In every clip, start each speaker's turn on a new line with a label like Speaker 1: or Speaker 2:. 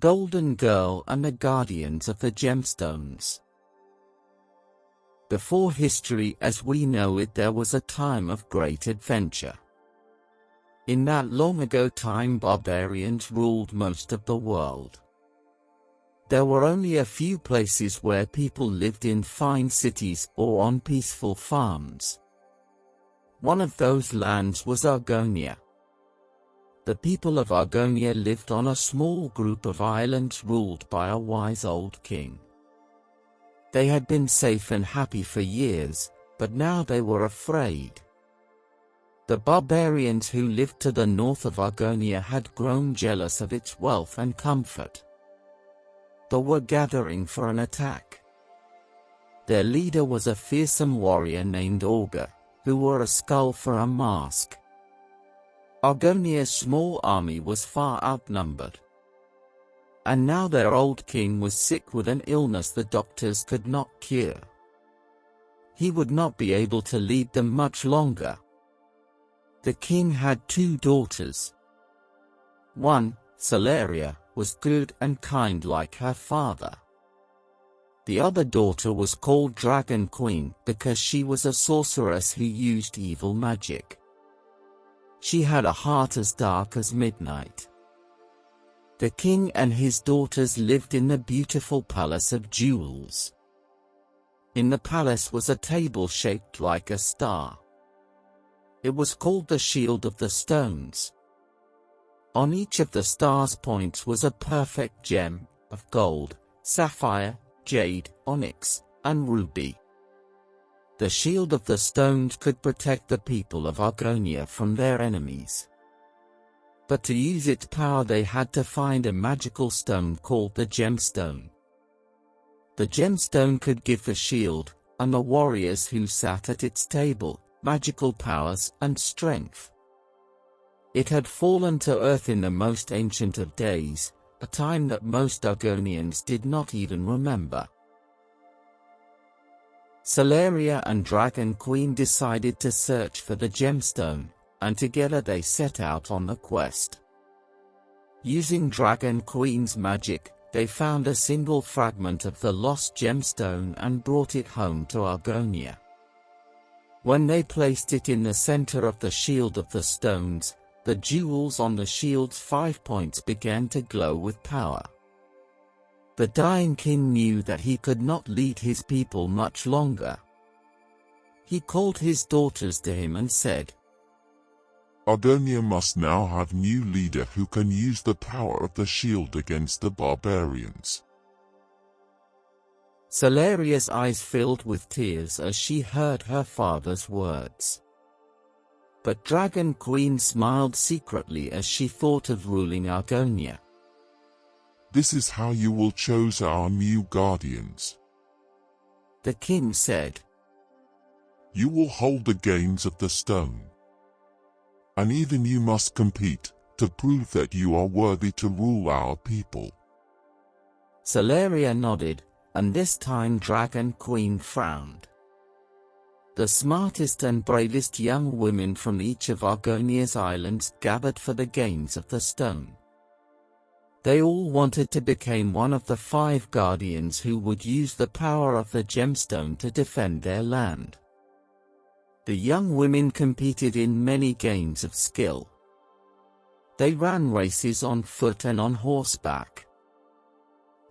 Speaker 1: Golden Girl and the Guardians of the Gemstones. Before history as we know it, there was a time of great adventure. In that long ago time, barbarians ruled most of the world. There were only a few places where people lived in fine cities or on peaceful farms. One of those lands was Aronia. The people of Aronia lived on a small group of islands ruled by a wise old king. They had been safe and happy for years, but now they were afraid. The barbarians who lived to the north of Aronia had grown jealous of its wealth and comfort. They were gathering for an attack. Their leader was a fearsome warrior named Augur, who wore a skull for a mask. Aronia's small army was far outnumbered. And now their old king was sick with an illness the doctors could not cure. He would not be able to lead them much longer. The king had 2 daughters. One, Celeria, was good and kind like her father. The other daughter was called Dragon Queen because she was a sorceress who used evil magic. She had a heart as dark as midnight. The king and his daughters lived in the beautiful palace of jewels. In the palace was a table shaped like a star. It was called the Shield of the Stones. On each of the star's points was a perfect gem of gold, sapphire, jade, onyx, and ruby. The Shield of the Stones could protect the people of Aronia from their enemies. But to use its power they had to find a magical stone called the Gemstone. The Gemstone could give the shield, and the warriors who sat at its table, magical powers and strength. It had fallen to earth in the most ancient of days, a time that most Aronians did not even remember. Celeria and Dragon Queen decided to search for the Gemstone, and together they set out on the quest. Using Dragon Queen's magic, they found a single fragment of the lost gemstone and brought it home to Aronia. When they placed it in the center of the Shield of the Stones, the jewels on the shield's 5 points began to glow with power. The dying king knew that he could not lead his people much longer. He called his daughters to him and said,
Speaker 2: Aronia must now have new leader who can use the power of the shield against the barbarians.
Speaker 1: Celeria's eyes filled with tears as she heard her father's words. But Dragon Queen smiled secretly as she thought of ruling Aronia.
Speaker 2: This is how you will choose our new guardians.
Speaker 1: The king said.
Speaker 2: You will hold the gains of the stone. And even you must compete, to prove that you are worthy to rule our people.
Speaker 1: Celeria nodded, and this time Dragon Queen frowned. The smartest and bravest young women from each of Aronia's islands gathered for the gains of the stone. They all wanted to become one of the 5 guardians who would use the power of the gemstone to defend their land. The young women competed in many games of skill. They ran races on foot and on horseback.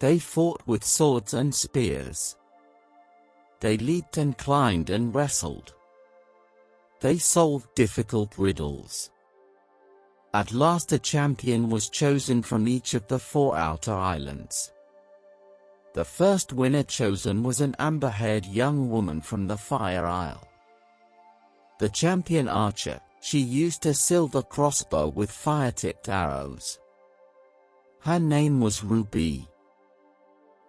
Speaker 1: They fought with swords and spears. They leaped and climbed and wrestled. They solved difficult riddles. At last a champion was chosen from each of the 4 outer islands. The first winner chosen was an amber-haired young woman from the Fire Isle. The champion archer, she used a silver crossbow with fire-tipped arrows. Her name was Ruby.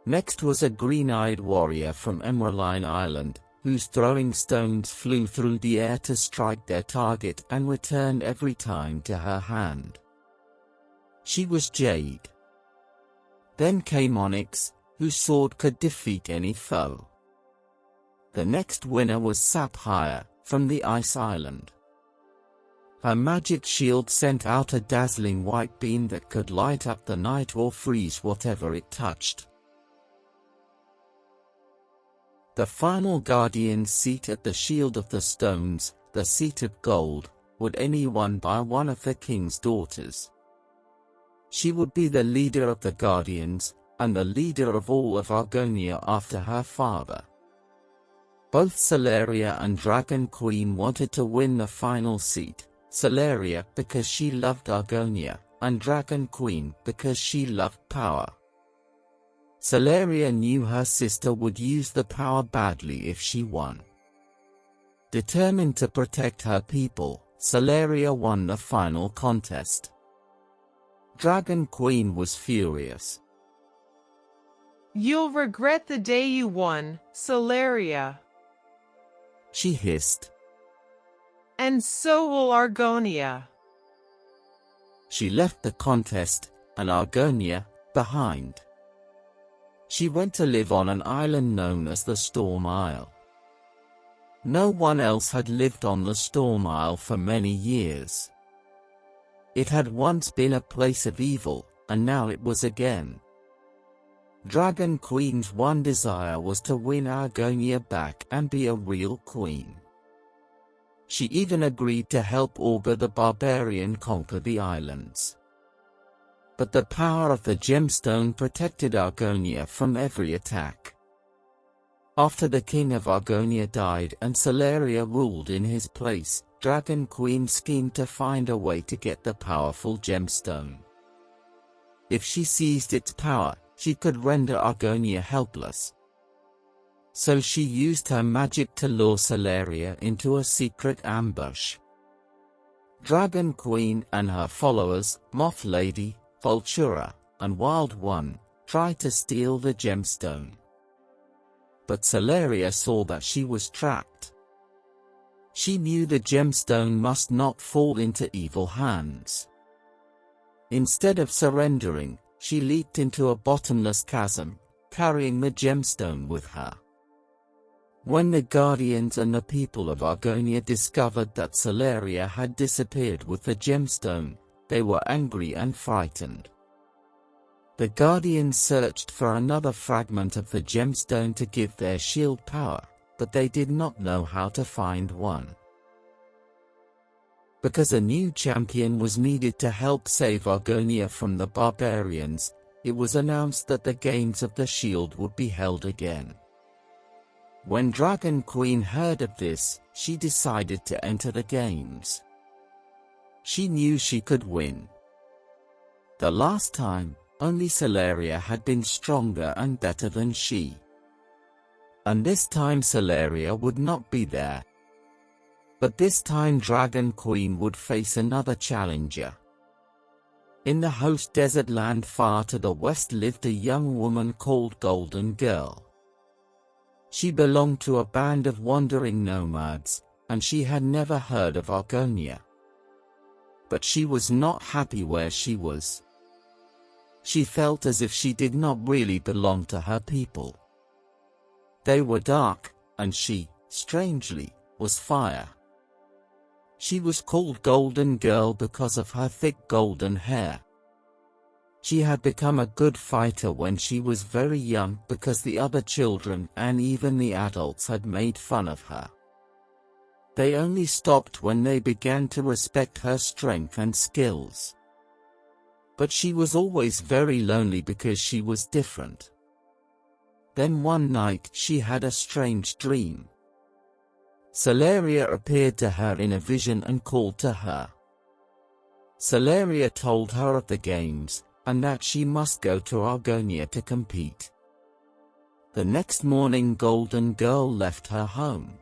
Speaker 1: Next was a green-eyed warrior from Emerald Island, whose throwing stones flew through the air to strike their target and returned every time to her hand. She was Jade. Then came Onyx, whose sword could defeat any foe. The next winner was Sapphire, from the Ice Island. Her magic shield sent out a dazzling white beam that could light up the night or freeze whatever it touched. The final guardian's seat at the Shield of the Stones, the seat of gold, would anyone by one of the king's daughters. She would be the leader of the guardians, and the leader of all of Aronia after her father. Both Celeria and Dragon Queen wanted to win the final seat, Celeria because she loved Aronia, and Dragon Queen because she loved power. Celeria knew her sister would use the power badly if she won. Determined to protect her people, Celeria won the final contest. Dragon Queen was furious.
Speaker 3: "You'll regret the day you won, Celeria,"
Speaker 1: she hissed.
Speaker 3: "And so will Aronia."
Speaker 1: She left the contest, and Aronia, behind. She went to live on an island known as the Storm Isle. No one else had lived on the Storm Isle for many years. It had once been a place of evil, and now it was again. Dragon Queen's one desire was to win Aronia back and be a real queen. She even agreed to help Augur the Barbarian conquer the islands. But the power of the Gemstone protected Aronia from every attack. After the king of Aronia died and Celeria ruled in his place, Dragon Queen schemed to find a way to get the powerful Gemstone. If she seized its power, she could render Aronia helpless. So she used her magic to lure Celeria into a secret ambush. Dragon Queen and her followers, Moth Lady, Vultura, and Wild One, tried to steal the Gemstone. But Celeria saw that she was trapped. She knew the Gemstone must not fall into evil hands. Instead of surrendering, she leaped into a bottomless chasm, carrying the Gemstone with her. When the Guardians and the people of Aronia discovered that Celeria had disappeared with the Gemstone, they were angry and frightened. The Guardians searched for another fragment of the Gemstone to give their shield power, but they did not know how to find one. Because a new champion was needed to help save Aronia from the barbarians, it was announced that the Games of the Shield would be held again. When Dragon Queen heard of this, she decided to enter the games. She knew she could win. The last time, only Celeria had been stronger and better than she. And this time Celeria would not be there. But this time Dragon Queen would face another challenger. In the host desert land far to the west lived a young woman called Golden Girl. She belonged to a band of wandering nomads, and she had never heard of Aronia. But she was not happy where she was. She felt as if she did not really belong to her people. They were dark, and she, strangely, was fire. She was called Golden Girl because of her thick golden hair. She had become a good fighter when she was very young because the other children and even the adults had made fun of her. They only stopped when they began to respect her strength and skills. But she was always very lonely because she was different. Then one night she had a strange dream. Celeria appeared to her in a vision and called to her. Celeria told her of the games, and that she must go to Aronia to compete. The next morning Golden Girl left her home.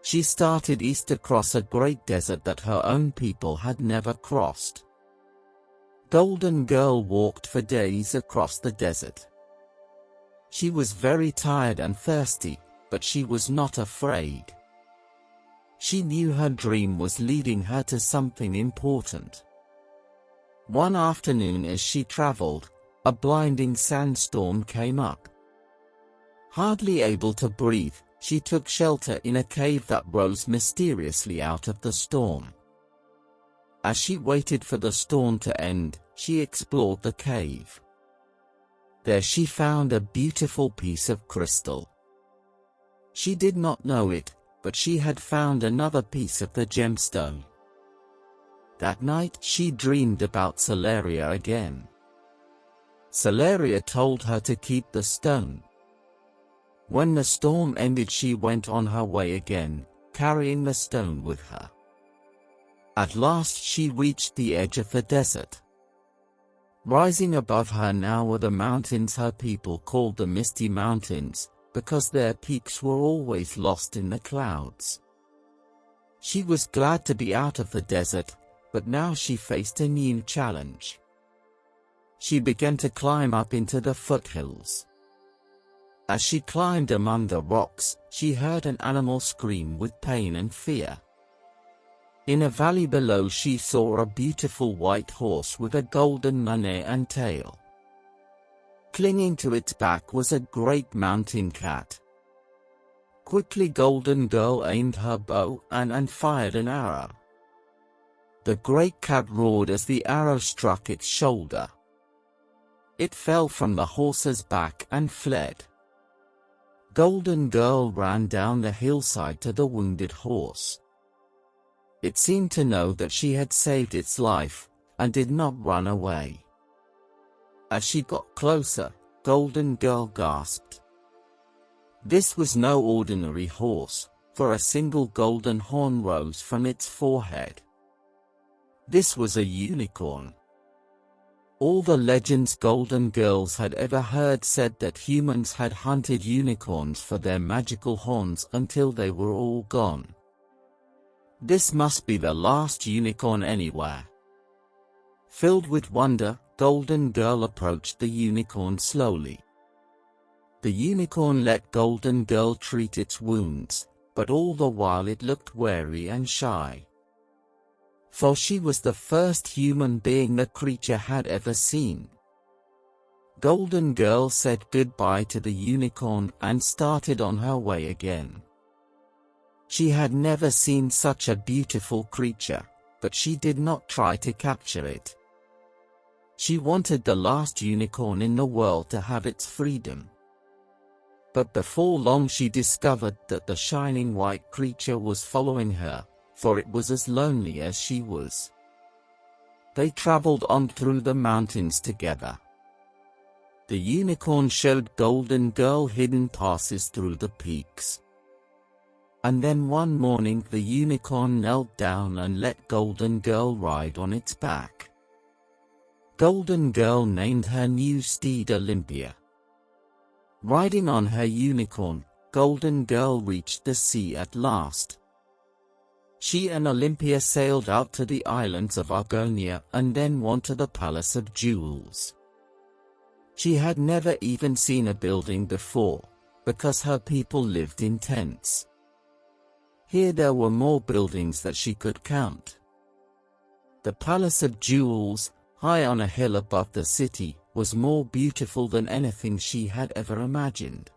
Speaker 1: She started east across a great desert that her own people had never crossed. Golden Girl walked for days across the desert. She was very tired and thirsty, but she was not afraid. She knew her dream was leading her to something important. One afternoon as she traveled, a blinding sandstorm came up. Hardly able to breathe, she took shelter in a cave that rose mysteriously out of the storm. As she waited for the storm to end, she explored the cave. There she found a beautiful piece of crystal. She did not know it, but she had found another piece of the gemstone. That night she dreamed about Solaria again. Solaria told her to keep the stone. When the storm ended, she went on her way again, carrying the stone with her. At last she reached the edge of the desert. Rising above her now were the mountains her people called the Misty Mountains, because their peaks were always lost in the clouds. She was glad to be out of the desert, but now she faced a new challenge. She began to climb up into the foothills. As she climbed among the rocks, she heard an animal scream with pain and fear. In a valley below she saw a beautiful white horse with a golden mane and tail. Clinging to its back was a great mountain cat. Quickly Golden Girl aimed her bow and fired an arrow. The great cat roared as the arrow struck its shoulder. It fell from the horse's back and fled. Golden Girl ran down the hillside to the wounded horse. It seemed to know that she had saved its life, and did not run away. As she got closer, Golden Girl gasped. This was no ordinary horse, for a single golden horn rose from its forehead. This was a unicorn. All the legends Golden Girls had ever heard said that humans had hunted unicorns for their magical horns until they were all gone. This must be the last unicorn anywhere. Filled with wonder, Golden Girl approached the unicorn slowly. The unicorn let Golden Girl treat its wounds, but all the while it looked wary and shy. For she was the first human being the creature had ever seen. Golden Girl said goodbye to the unicorn and started on her way again. She had never seen such a beautiful creature, but she did not try to capture it. She wanted the last unicorn in the world to have its freedom. But before long she discovered that the shining white creature was following her, for it was as lonely as she was. They traveled on through the mountains together. The unicorn showed Golden Girl hidden passes through the peaks. And then one morning the unicorn knelt down and let Golden Girl ride on its back. Golden Girl named her new steed Olympia. Riding on her unicorn, Golden Girl reached the sea at last. She and Olympia sailed out to the islands of Aronia and then on to the Palace of Jewels. She had never even seen a building before, because her people lived in tents. Here there were more buildings than she could count. The Palace of Jewels, high on a hill above the city, was more beautiful than anything she had ever imagined.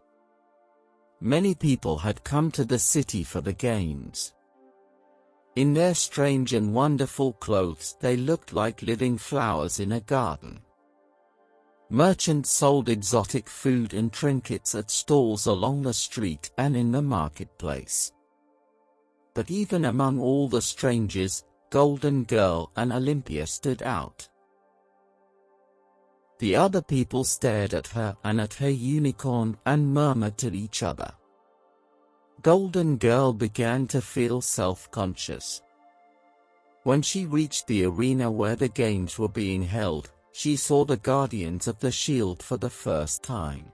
Speaker 1: Many people had come to the city for the games. In their strange and wonderful clothes they looked like living flowers in a garden. Merchants sold exotic food and trinkets at stalls along the street and in the marketplace. But even among all the strangers, Golden Girl and Olympia stood out. The other people stared at her and at her unicorn and murmured to each other. Golden Girl began to feel self-conscious. When she reached the arena where the games were being held, she saw the Guardians of the Shield for the first time.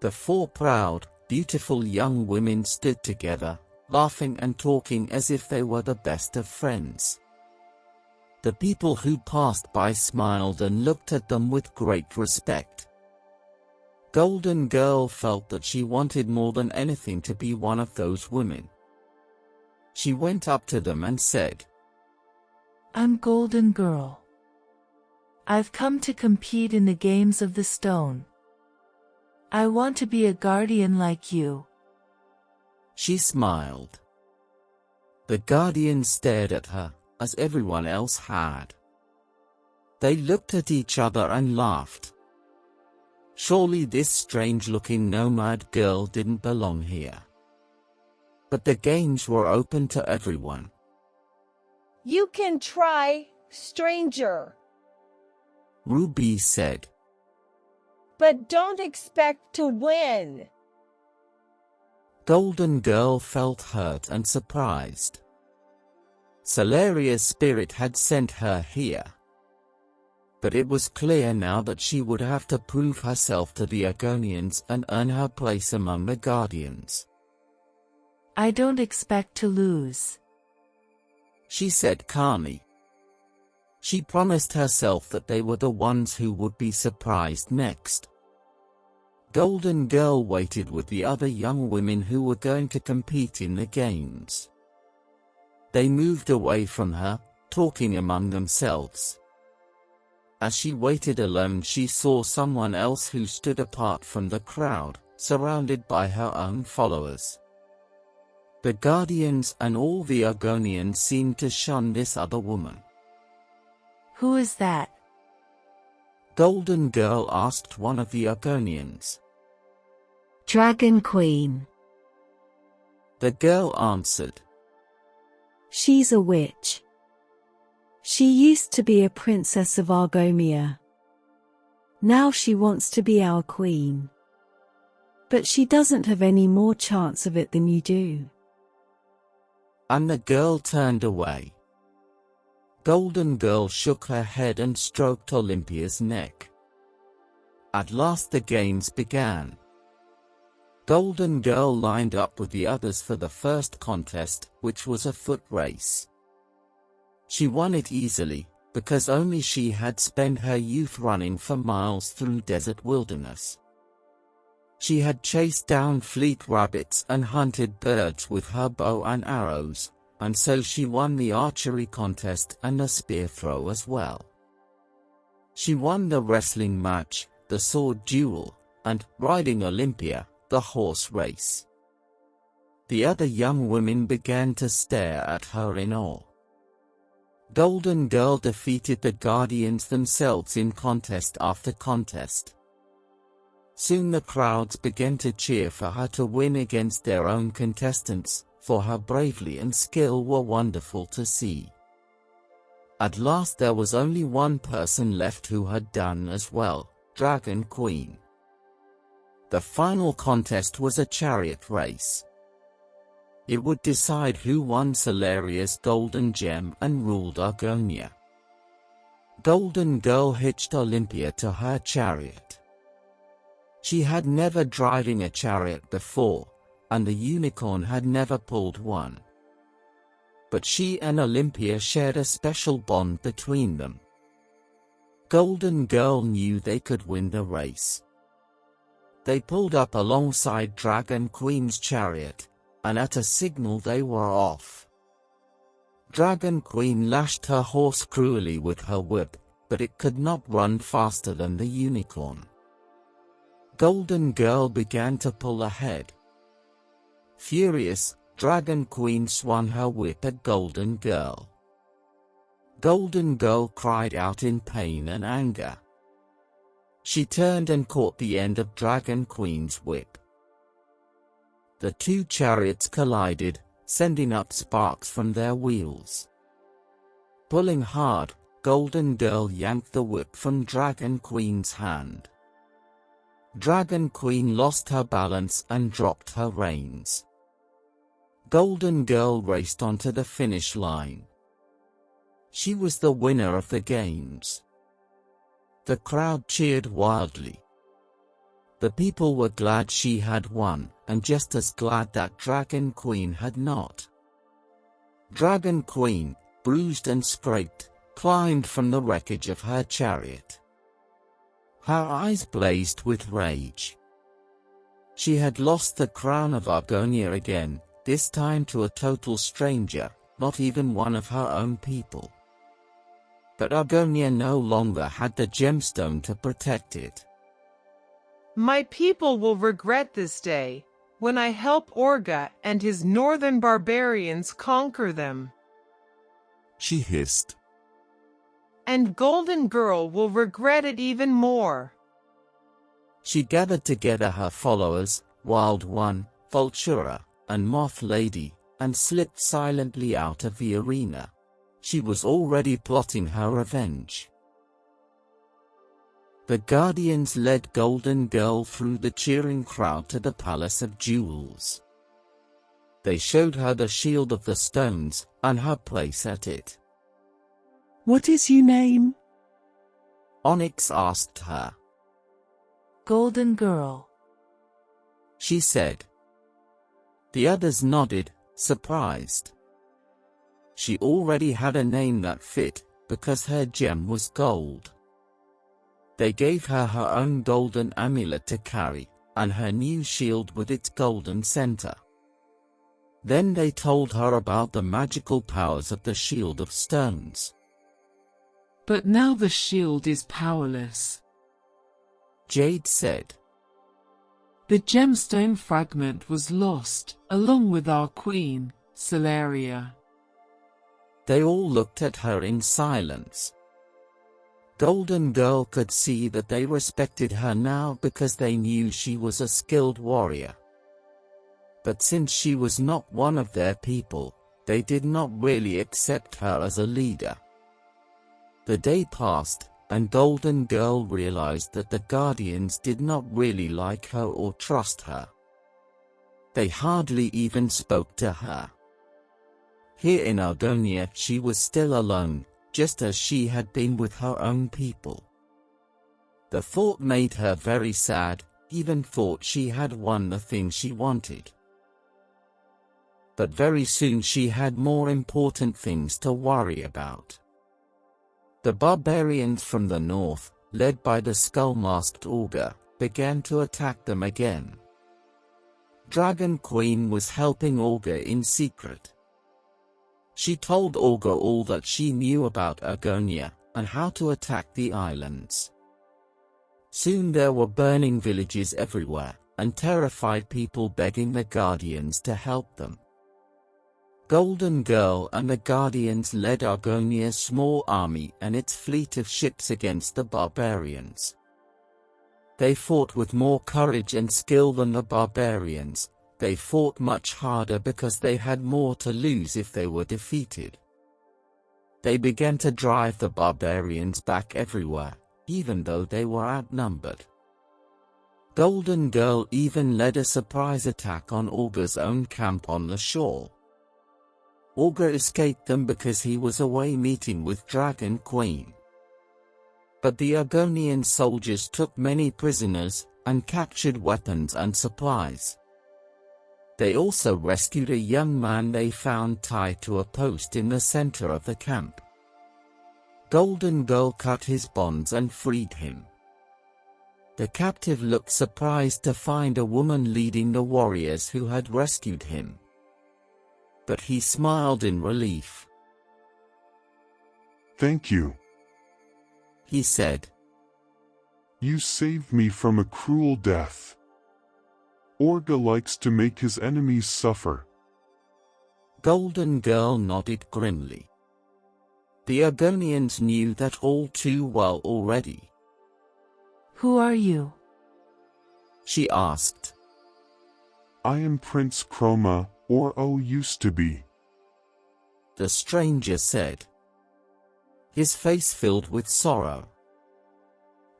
Speaker 1: The four proud, beautiful young women stood together, laughing and talking as if they were the best of friends. The people who passed by smiled and looked at them with great respect. Golden Girl felt that she wanted more than anything to be one of those women. She went up to them and said,
Speaker 4: "I'm Golden Girl. I've come to compete in the Games of the Stone. I want to be a guardian like you."
Speaker 1: She smiled. The Guardians stared at her, as everyone else had. They looked at each other and laughed. Surely this strange-looking nomad girl didn't belong here. But the games were open to everyone.
Speaker 5: You can try, stranger,
Speaker 1: Ruby said.
Speaker 5: but don't expect to win.
Speaker 1: Golden Girl felt hurt and surprised. Solaria's spirit had sent her here. But it was clear now that she would have to prove herself to the Argonians and earn her place among the Guardians.
Speaker 4: I don't expect to lose,
Speaker 1: she said calmly. She promised herself that they were the ones who would be surprised next. Golden Girl waited with the other young women who were going to compete in the games. They moved away from her, talking among themselves. As she waited alone, she saw someone else who stood apart from the crowd, surrounded by her own followers. The Guardians and all the Argonians seemed to shun this other woman.
Speaker 4: Who is that?
Speaker 1: Golden Girl asked one of the Argonians.
Speaker 6: Dragon Queen.
Speaker 1: The girl answered.
Speaker 6: She's a witch. She used to be a princess of Argomia. Now she wants to be our queen. But she doesn't have any more chance of it than you do.
Speaker 1: And the girl turned away. Golden Girl shook her head and stroked Olympia's neck. At last the games began. Golden Girl lined up with the others for the first contest, which was a foot race. She won it easily, because only she had spent her youth running for miles through desert wilderness. She had chased down fleet rabbits and hunted birds with her bow and arrows, and so she won the archery contest and the spear throw as well. She won the wrestling match, the sword duel, and, riding Olympia, the horse race. The other young women began to stare at her in awe. Golden Girl defeated the Guardians themselves in contest after contest. Soon the crowds began to cheer for her to win against their own contestants, for her bravery and skill were wonderful to see. At last there was only one person left who had done as well, Dragon Queen. The final contest was a chariot race. It would decide who won Solaria's golden gem and ruled Argonia. Golden Girl hitched Olympia to her chariot. She had never driven a chariot before, and the unicorn had never pulled one. But she and Olympia shared a special bond between them. Golden Girl knew they could win the race. They pulled up alongside Dragon Queen's chariot, and at a signal they were off. Dragon Queen lashed her horse cruelly with her whip, but it could not run faster than the unicorn. Golden Girl began to pull ahead. Furious, Dragon Queen swung her whip at Golden Girl. Golden Girl cried out in pain and anger. She turned and caught the end of Dragon Queen's whip. The two chariots collided, sending up sparks from their wheels. Pulling hard, Golden Girl yanked the whip from Dragon Queen's hand. Dragon Queen lost her balance and dropped her reins. Golden Girl raced onto the finish line. She was the winner of the games. The crowd cheered wildly. The people were glad she had won, and just as glad that Dragon Queen had not. Dragon Queen, bruised and scraped, climbed from the wreckage of her chariot. Her eyes blazed with rage. She had lost the crown of Argonia again, this time to a total stranger, not even one of her own people. But Aronia no longer had the gemstone to protect it.
Speaker 3: My people will regret this day, when I help Orga and his northern barbarians conquer them.
Speaker 2: she hissed.
Speaker 3: And Golden Girl will regret it even more.
Speaker 1: She gathered together her followers, Wild One, Vultura, and Moth Lady, and slipped silently out of the arena. She was already plotting her revenge. The Guardians led Golden Girl through the cheering crowd to the Palace of Jewels. They showed her the Shield of the Stones, and her place at it.
Speaker 7: What is your name?
Speaker 1: Onyx asked her.
Speaker 4: Golden Girl.
Speaker 1: She said. The others nodded, surprised. She already had a name that fit, because her gem was gold. They gave her her own golden amulet to carry, and her new shield with its golden center. Then they told her about the magical powers of the Shield of Stones.
Speaker 7: But now the shield is powerless,
Speaker 1: Jade said.
Speaker 7: The gemstone fragment was lost, along with our queen, Celeria.
Speaker 1: They all looked at her in silence. Golden Girl could see that they respected her now because they knew she was a skilled warrior. But since she was not one of their people, they did not really accept her as a leader. The day passed, and Golden Girl realized that the Guardians did not really like her or trust her. They hardly even spoke to her. Here in Aronia she was still alone, just as she had been with her own people. The thought made her very sad, even thought she had won the thing she wanted. But very soon she had more important things to worry about. The barbarians from the north, led by the skull-masked Augur, began to attack them again. Dragon Queen was helping Augur in secret. She told Augur all that she knew about Aronia, and how to attack the islands. Soon there were burning villages everywhere, and terrified people begging the Guardians to help them. Golden Girl and the Guardians led Argonia's small army and its fleet of ships against the barbarians. They fought with more courage and skill than the barbarians. They fought much harder because they had more to lose if they were defeated. They began to drive the barbarians back everywhere, even though they were outnumbered. Golden Girl even led a surprise attack on Augur's own camp on the shore. Augur escaped them because he was away meeting with Dragon Queen. But the Argonian soldiers took many prisoners, and captured weapons and supplies. They also rescued a young man they found tied to a post in the center of the camp. Golden Girl cut his bonds and freed him. The captive looked surprised to find a woman leading the warriors who had rescued him. But he smiled in relief.
Speaker 2: Thank you,
Speaker 1: he said.
Speaker 2: You saved me from a cruel death. Augur likes to make his enemies suffer.
Speaker 1: Golden Girl nodded grimly. The Argonians knew that all too well already.
Speaker 4: Who are you?
Speaker 1: She asked.
Speaker 2: I am Prince Chroma, or used to be,
Speaker 1: the stranger said. His face filled with sorrow.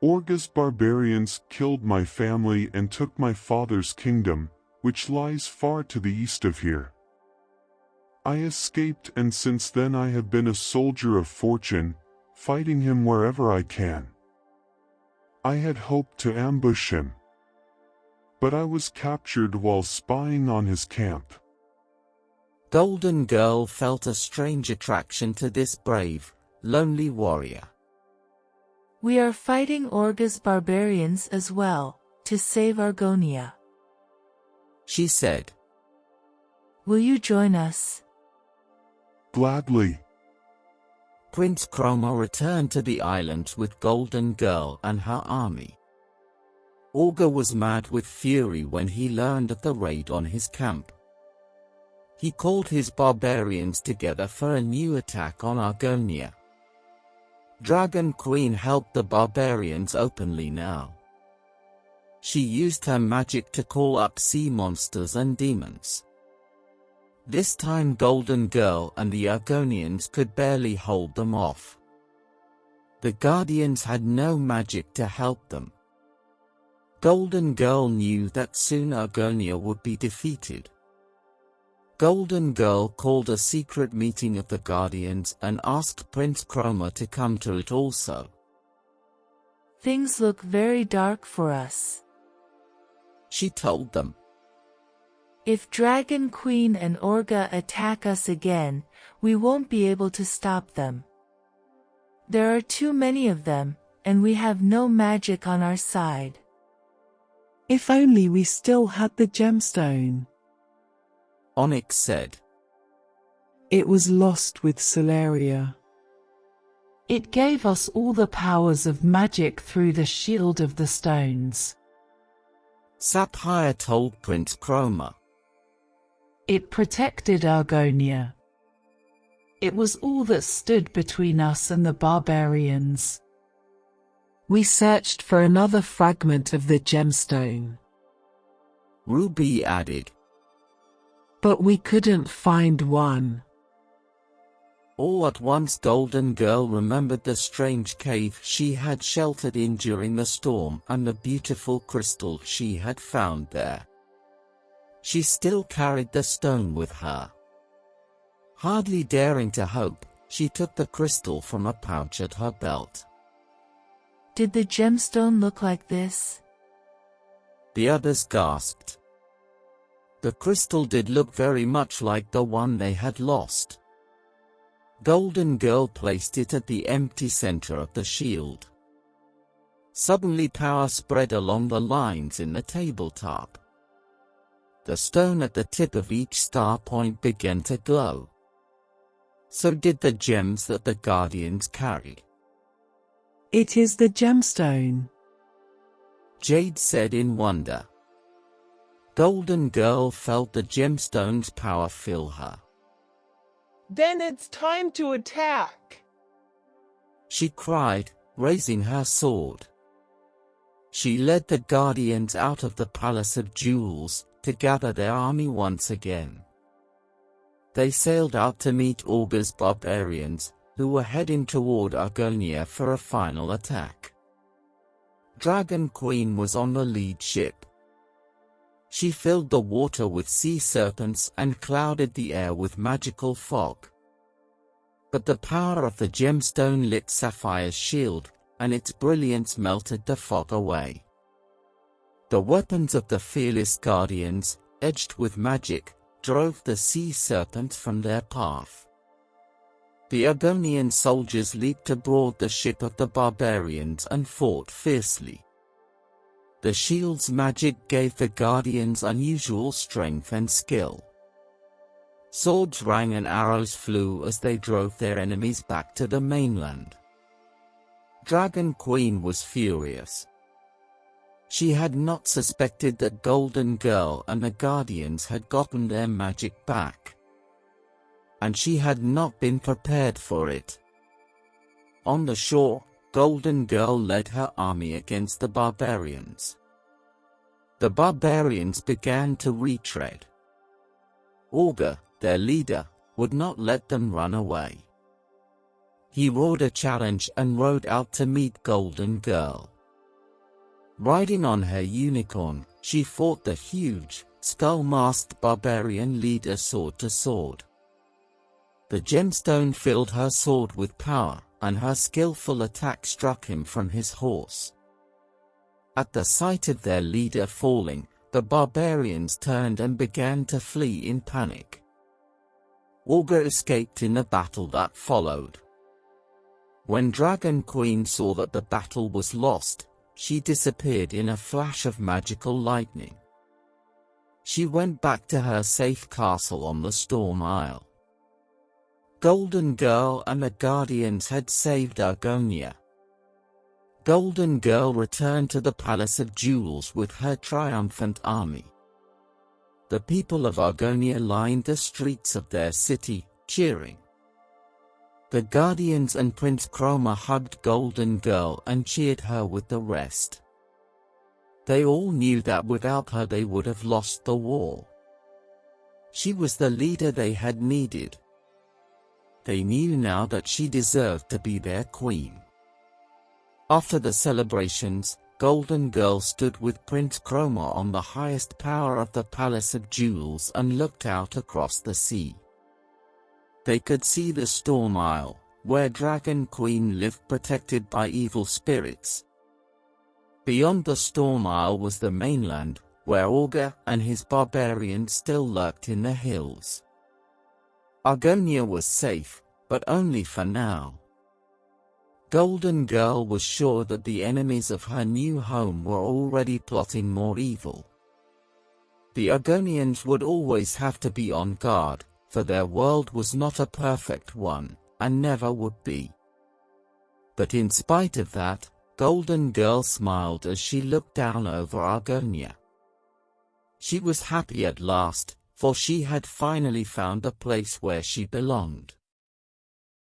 Speaker 2: Augur's barbarians killed my family and took my father's kingdom, which lies far to the east of here. I escaped, and since then I have been a soldier of fortune, fighting him wherever I can. I had hoped to ambush him, but I was captured while spying on his camp.
Speaker 1: Golden Girl felt a strange attraction to this brave, lonely warrior.
Speaker 4: We are fighting Augur's barbarians as well, to save Aronia,
Speaker 1: she said.
Speaker 4: Will you join us?
Speaker 2: Gladly.
Speaker 1: Prince Chroma returned to the island with Golden Girl and her army. Augur was mad with fury when he learned of the raid on his camp. He called his barbarians together for a new attack on Aronia. Dragon Queen helped the barbarians openly now. She used her magic to call up sea monsters and demons. This time Golden Girl and the Argonians could barely hold them off. The Guardians had no magic to help them. Golden Girl knew that soon Aronia would be defeated. Golden Girl called a secret meeting of the Guardians and asked Prince Chroma to come to it also.
Speaker 4: Things look very dark for us,
Speaker 1: she told them.
Speaker 4: If Dragon Queen and Orga attack us again, we won't be able to stop them. There are too many of them, and we have no magic on our side.
Speaker 8: If only we still had the gemstone,
Speaker 1: Onyx said.
Speaker 8: It was lost with Celeria.
Speaker 7: It gave us all the powers of magic through the shield of the stones.
Speaker 1: Sapphire told Prince Chroma.
Speaker 7: It protected Aronia. It was all that stood between us and the barbarians. We searched for another fragment of the gemstone,
Speaker 1: Ruby added.
Speaker 7: but we couldn't find one.
Speaker 1: All at once Golden Girl remembered the strange cave she had sheltered in during the storm and the beautiful crystal she had found there. She still carried the stone with her. Hardly daring to hope, she took the crystal from a pouch at her belt.
Speaker 4: Did the gemstone look like this?
Speaker 1: The others gasped. The crystal did look very much like the one they had lost. Golden Girl placed it at the empty center of the shield. Suddenly power spread along the lines in the tabletop. The stone at the tip of each star point began to glow. So did the gems that the Guardians carried.
Speaker 8: It is the gemstone,
Speaker 1: Jade said in wonder. Golden Girl felt the gemstone's power fill her.
Speaker 3: Then it's time to attack.
Speaker 1: She cried, raising her sword. She led the Guardians out of the Palace of Jewels to gather their army once again. They sailed out to meet Orga's barbarians, who were heading toward Aronia for a final attack. Dragon Queen was on the lead ship. She filled the water with sea serpents and clouded the air with magical fog. But the power of the gemstone lit Sapphire's shield, and its brilliance melted the fog away. The weapons of the fearless Guardians, edged with magic, drove the sea serpents from their path. The Argonian soldiers leaped aboard the ship of the barbarians and fought fiercely. The shield's magic gave the Guardians unusual strength and skill. Swords rang and arrows flew as they drove their enemies back to the mainland. Dragon Queen was furious. She had not suspected that Golden Girl and the Guardians had gotten their magic back. And she had not been prepared for it. On the shore, Golden Girl led her army against the barbarians. The barbarians began to retread. Orga, their leader, would not let them run away. He roared a challenge and rode out to meet Golden Girl. Riding on her unicorn, she fought the huge, skull-masked barbarian leader sword to sword. The gemstone filled her sword with power, and her skillful attack struck him from his horse. At the sight of their leader falling, the barbarians turned and began to flee in panic. Orga escaped in the battle that followed. When Dragon Queen saw that the battle was lost, she disappeared in a flash of magical lightning. She went back to her safe castle on the Storm Isle. Golden Girl and the Guardians had saved Aronia. Golden Girl returned to the Palace of Jewels with her triumphant army. the people of Aronia lined the streets of their city, cheering. The Guardians and Prince Chroma hugged Golden Girl and cheered her with the rest. They all knew that without her they would have lost the war. She was the leader they had needed. They knew now that she deserved to be their queen. After the celebrations, Golden Girl stood with Prince Chroma on the highest tower of the Palace of Jewels and looked out across the sea. They could see the Storm Isle, where Dragon Queen lived protected by evil spirits. Beyond the Storm Isle was the mainland, where Orga and his barbarians still lurked in the hills. Aronia was safe, but only for now. Golden Girl was sure that the enemies of her new home were already plotting more evil. The Argonians would always have to be on guard, for their world was not a perfect one, and never would be. But in spite of that, Golden Girl smiled as she looked down over Aronia. She was happy at last, for she had finally found a place where she belonged.